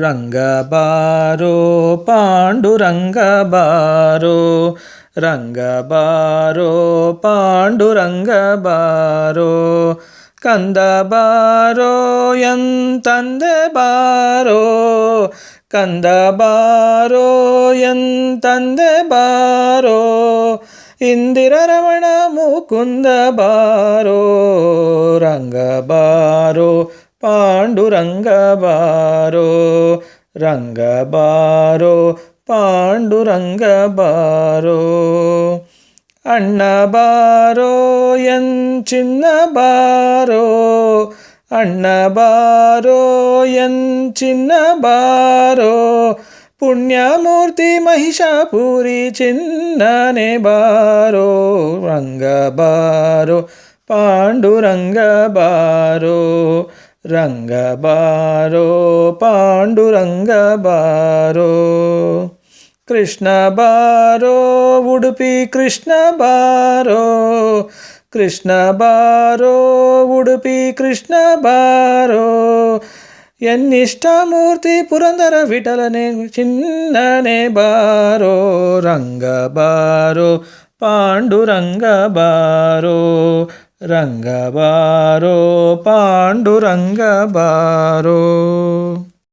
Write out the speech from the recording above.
ರಂಗ ಬಾರೋ ಪಾಂಡುರಂಗ ಬಾರೋ, ರಂಗ ಬಾರೋ ಪಾಂಡುರಂಗ ಬಾರೋ, ಕಂದ ಬಾರೋ ಎಂತಂದೆ ಬಾರೋ, ಕಂದ ಬಾರೋ ಎಂತಂದೆ ಬಾರೋ, ಇಂದಿರ ರಮಣ ಮುಕುಂದ ಬಾರೋ, ರಂಗ ಬಾರೋ ಪಾಂಡುರಂಗ ಬಾರೋ, ರಂಗ ಬಾರೋ ಪಾಂಡುರಂಗ ಬಾರೋ, ಅಣ್ಣ ಬಾರೋ ಎಂಚಿನ್ನ ಬಾರೋ, ಅಣ್ಣ ಬಾರೋ ಎಂಚಿನ್ನ ಬಾರೋ, ಪುಣ್ಯಮೂರ್ತಿ ಮಹಿಷಾಪುರಿ ಚಿನ್ನನೆ ಬಾರೋ, ರಂಗ ಬಾರೋ ಪಾಂಡುರಂಗ ಬಾರೋ, ರಂಗ ಬಾರೋ ಪಾಂಡುರಂಗ ಬಾರೋ, ಕೃಷ್ಣ ಬಾರೋ ಉಡುಪಿ ಕೃಷ್ಣ ಬಾರೋ, ಕೃಷ್ಣ ಬಾರೋ ಉಡುಪಿ ಕೃಷ್ಣ ಬಾರೋ, ಎನ್ನಿಷ್ಟಮೂರ್ತಿ ಪುರಂದರ ವಿಠಲನೆ ಚಿನ್ನನೆ ಬಾರೋ, ರಂಗ ಬಾರೋ ಪಾಂಡುರಂಗ ಬಾರೋ, ರಂಗ ಬಾರೋ ಪಾಂಡುರಂಗ ಬಾರೋ.